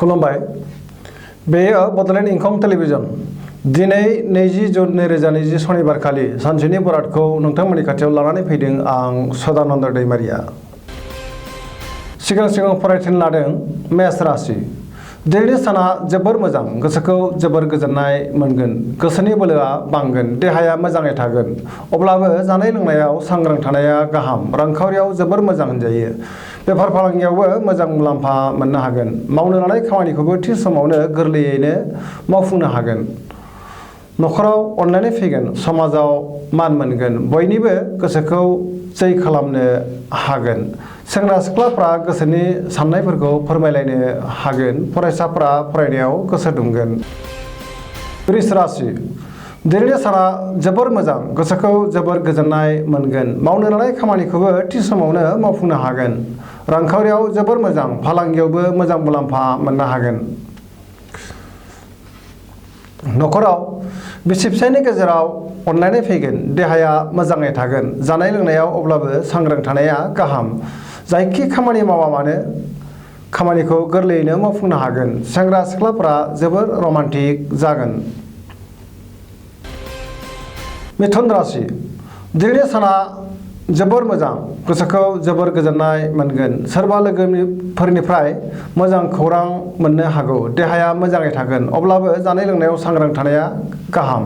खुलुमबाय बेयो बडलेण्ड इंखं टेलिभिजन दिनै 20 जुन 2020 शनिबारखालि सानसेनि बरादखौ नोंथांमोननि खाथियाव लानानै फैदों आं सदानन्द दैमारिया। सिगां फरायथिन लादों मेष राशि। दिनैनि साना जोबोर मोजां, गोसोखौ जोबोर गोजोननाय मोनगोन, गोसोनि बोलोआ बांगोन, देहाया मोजाङै थागोन। अब्लाबो जानाय लोंनायाव सांग्रां थानाया गाहाम। रांखावरियाव जोबोर मोजां होनजायो। बेफार फालांगियावबो मोजां मुलाम्फा मोननो हागोन। मावनो लानाय खामानिखौबो थि समावनो गोरलैयैनो मावफुंनो हागोन। नखराव अनलायनाय फैगोन, समाजाव मान मोनगोन, बयनिबो गोसोखौ जै खालामनो हागोन। सेंग्रा सिख्लाफ्रा गोसोनि साननायफोरखौ फोरमायलायनो हागोन। फरायसाफ्रा फरायनायाव गोसो दुंगोन। वृष राशि। दिनैनि साना जोबोर मोजां, गोसोखौ जोबोर गोजोननाय मोनगोन। मावनो लानाय खामानिखौबो थि समावनो मावफुंनो हागोन। रांखावरियाव जोबोर मोजां, फालांगियावबो मोजां मुलाम्फा मोननो हागोन। नखराव बिसि फिसायनि गेजेराव अनलायनाय फैगोन, देहाया मोजाङै थागोन। जानाय लोंनायाव अब्लाबो सांग्रां थानाया गाहाम। जायखि खामानि मावा मानो खामानिखौ गोरलैयैनो मावफुंनो हागोन। सेंग्रा सिख्लाफोरा जोबोर रमान्टिक जागोन। मिथुन राशि। दिनैनि साना जोबोर मोजां, गोसोखौ जोबोर गोजोननाय मोनगोन। सोरबा लोगोफोरनिफ्राय मोजां खौरां मोननो हागौ। देहाया मोजाङै थागोन, अब्लाबो जानाय लोंनायाव सांग्रां थानाया गाहाम।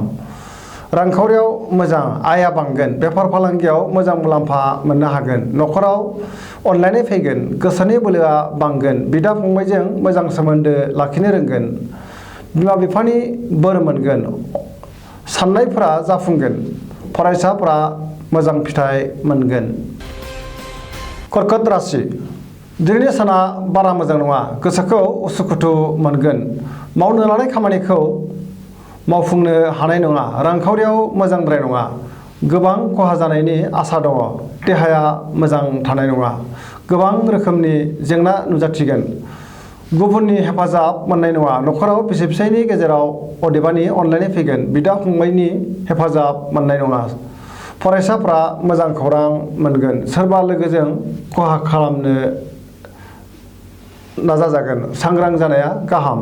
रांखावरियाव मोजां, आयआ बांगोन। बेफार फालांगियाव मोजां मुलाम्फा मोननो हागोन। नखराव अनलायनाय फैगोन, गोसोनि बोलोआ बांगोन। बिदा फंबायजों मोजां सोमोन्दो लाखिनो रोंगोन। बिमा बिफानि बोर मोनगोन, साननायफोरा जाफुंगोन। फरायसाफ्रा मोजां फिथाइ मोनगोन। कर्कट राशि। दिनैनि साना बारा मोजां नङा, गोसोखौ उसुखुथु मोनगोन। मावनो लानाय खामानिखौ मावफुंनो हानाय नङा। रांखावरियाव मोजांद्राय नङा, गोबां खहा जानायनि आसा दङ। देहाया मोजां थानाय नङा, गोबां रोखोमनि जेंना नुजाथिगोन। गुबुननि हेफाजाब मोननाय नङा। नखराव बिसि फिसायनि गेजेराव अदेबानि अनलायनाय फैगोन। बिदा फंबायनि हेफाजाब मोननाय नङा। फरायसाफ्रा मोजां खौरां मोनगोन। सोरबा लोगोजों खहा खालामनो नाजाजागोन। सांग्रां जानाया गाहाम।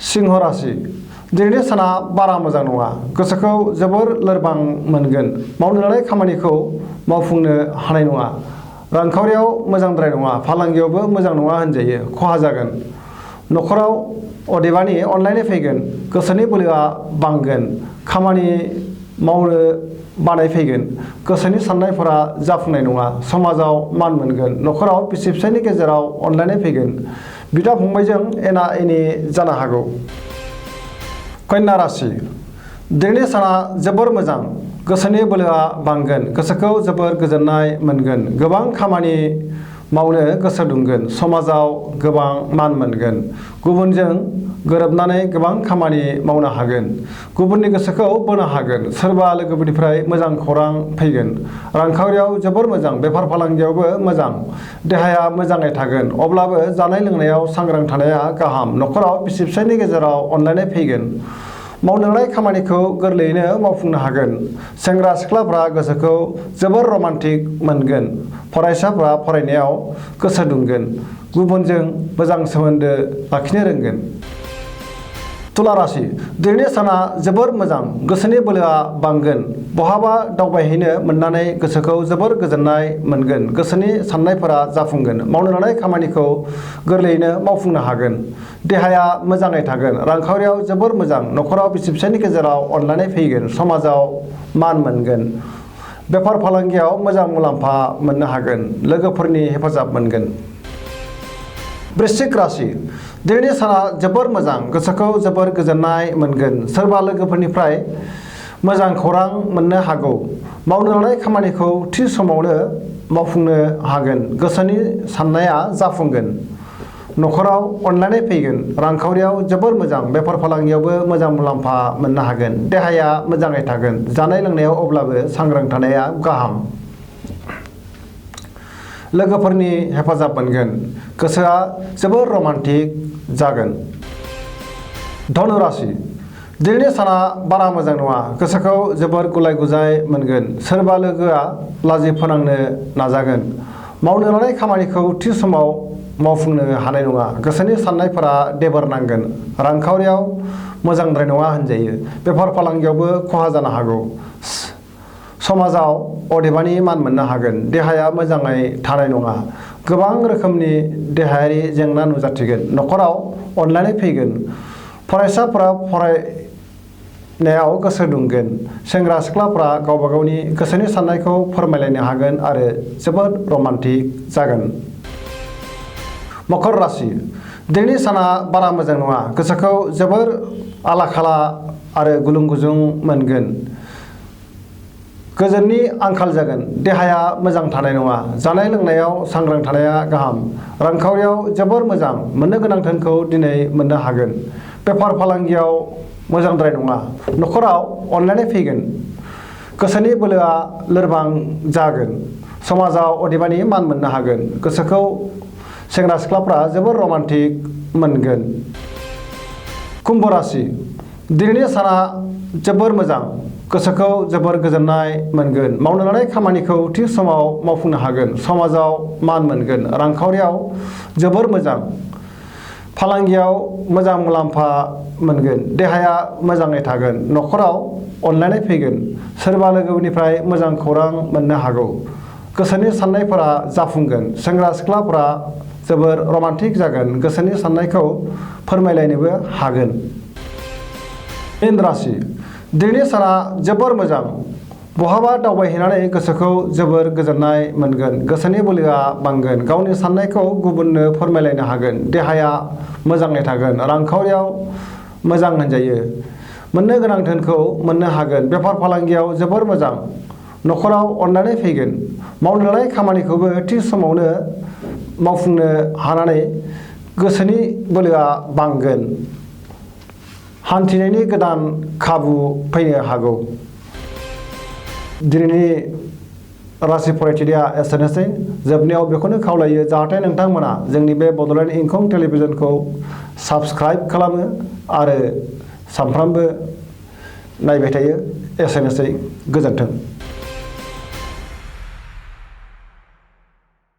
सिंह राशि। दिनैनि साना बारा मोजां नङा, गोसोखौ जोबोर लोरबां मोनगोन। मावनो लानाय खामानिखौ मावफुंनो हानाय नङा। रांखावरियाव मोजांद्राय नङा, फालांगियावबो मोजां नङा होनजायो, खहा जागोन। नखराव अदेबानि अनलायनाय फैगोन, गोसोनि बोलोआ बांगोन। खामानि मावनो बानाय फैगोन, गोसोनि साननायफोरा जाफुंनाय नङा। समाजाव मान मोनगोन। नखराव बिसि फिसायनि गेजेराव अनलायनाय फैगोन। बिदा फंबायजों एना एनि जानो हागौ। कन्या राशि। दिनैनि साना जोबोर मोजां, गोसोनि बोलोआ बांगोन। गोसोखौ जोबोर गोजोननाय मोनगोन। गोबां खामानि मावनो गोसो दुंगोन। समाजाव गोबां मान मोनगोन। गुबुनजों गोरोबनानै गोबां खामानि मावनो हागोन। गुबुननि गोसोखौ बोनो हागोन। सोरबा लोगोफोरनिफ्राय मोजां खौरां फैगोन। रांखावरियाव जोबोर मोजां, बेफार फालांगियावबो मोजां। देहाया मोजाङै थागोन, अब्लाबो जानाय लोंनायाव सांग्रां थानाया गाहाम। नखराव बिसि फिसायनि गेजेराव अनलायनाय फैगोन। मावनो लानाय खामानिखौ गोरलैयैनो मावफुंनो हागोन। सेंग्रा सिख्लाफ्रा गोसोखौ जोबोर रमान्टिक मोनगोन। फरायसाफ्रा फरायनायाव गोसो दुंगोन। गुबुनजों मोजां सोमोन्दो लाखिनो रोंगोन। तुला राशि। दिनैनि साना जोबोर मोजां, गोसोनि बोलोआ बांगोन। बहाबा दावबायहैनो मोननानै गोसोखौ जोबोर गोजोननाय मोनगोन। गोसोनि साननायफोरा जाफुंगोन। मावनो लानाय खामानिखौ गोरलैयैनो मावफुंनो हागोन। देहाया मोजाङै थागोन। रांखावरियाव जोबोर मोजां। नखराव बिसि फिसायनि गेजेराव अनलायनाय फैगोन। समाजाव मान मोनगोन। बेफार फालांगियाव मोजां मुलाम्फा मोननो हागोन। लोगोफोरनि हेफाजाब मोनगोन। वृश्चिक राशि। दिनैनि साना जोबोर मोजां, गोसोखौ जोबोर गोजोननाय मोनगोन। सोरबा लोगोफोरनिफ्राय मोजां खौरां मोननो हागौ। मावनो लानाय खामानिखौ थि समावनो मावफुंनो हागोन। गोसोनि साननाया जाफुंगोन। नखराव अनलायनाय फैगोन। रांखावरियाव जोबोर मोजां। बेफार फालांगियावबो मोजां मुलाम्फा मोननो हागोन। देहाया मोजाङै थागोन। जानाय लोंनायाव अब्लाबो सांग्रां थानाया गाहाम। लोगोफोरनि हेफाजाब मोनगोन। गोसोआ जोबोर रमान्टिक जागोन। धनु राशि। दिनैनि साना बारा मोजां नङा, गोसोखौ जोबोर गुलाय गुजाय मोनगोन। सोरबा लोगोआ लाजि फोनांनो नाजागोन। मावनो लानाय खामानिखौ थि समाव मावफुंनो हानाय नङा। गोसोनि साननायफोरा देबोर नांगोन। रांखावरियाव मोजांद्राय नङा होनजायो। बेफार फालांगियावबो खहा जानो हागौ। समाजाव अदेबानि मान मोननो हागोन। देहाया मोजाङै थानाय नङा। गोबां रोखोमनि देहायारि जेंना नुजाथिगोन। न'खराव अनलायनाय फैगोन। फरायसाफोरा फरायनायाव गोसो दुंगोन। सेंग्रा सिख्लाफ्रा गावबा गावनि गोसोनि साननायखौ फोरमायलायनो हागोन आरो जोबोद रमान्टिक जागोन। मकर राशि। दिनैनि साना बारा मोजां नङा। गोसोखौ जोबोर आला-खाला आरो गुलुं-गुजुं मोनगोन। गोजोननि आंखाल जागोन। देहाया मोजां थानाय नङा। जानाय लोंनायाव सांग्रां थानाया गाहाम। रांखावरियाव जोबोर मोजां। मोननो गोनां धोनखौ दिनै मोननो हागोन। बेफार फालांगियाव मोजांद्राय नङा। न'खराव अनलायनाय फैगोन। गोसोनि बोलोआ लोरबां जागोन। समाजाव अदेबानि मान मोननो हागोन। गोसोखौ सेंग्रा सिख्लाफ्रा जोबोर रमान्टिक मोनगोन। कुम्भ राशि। दिनैनि साना जोबोर मोजां। गोसोखौ जोबोर गोजोननाय मोनगोन। मावनो लानाय खामानिखौ थि समाव मावफुंनो हागोन। समाजाव मान मोनगोन। रांखावरियाव जोबोर मोजां। फालांगियाव मोजां मुलाम्फा मोनगोन। देहाया मोजाङै थागोन। न'खराव अनलायनाय फैगोन। सोरबा लोगोनिफ्राय मोजां खौरां मोननो हागौ। गोसोनि साननायफोरा जाफुंगोन। सेंग्रा सिख्लाफोरा जोबोर रमान्टिक जागोन। गोसोनि साननायखौ फोरमायलायनोबो हागोन। मीन राशि। दिनैनि साना जोबोर मोजां। बहाबा दावबायहैनानै गोसोखौ जोबोर गोजोननाय मोनगोन। गोसोनि बोलोआ बांगोन। गावनि साननायखौ गुबुननो फोरमायलायनो हागोन। देहाया मोजाङै थागोन। रांखावरियाव मोजां होनजायो। मोननो गोनां धोनखौ मोननो हागोन। बेफार फालांगियाव जोबोर मोजां। न'खराव अनलायनाय फैगोन। मावनो लानाय खामानिखौबो थि समावनो मावफुंनो हानानै गोसोनि बोलोआ बांगोन। हान्थिनायनि गोदान खाबु फैनो हागौ। दिनैनि राशि फरायथिनाया एसेनोसै। जोबनायाव बेखौनो खावलायो जाहाथे नोंथांमोना जोंनि बे बड'लेण्ड इंखं टेलिभिजनखौ साबस्क्राइब खालामो आरो सानफ्रामबो नायबाय थायो। एसेनोसै। गोजोन्थों।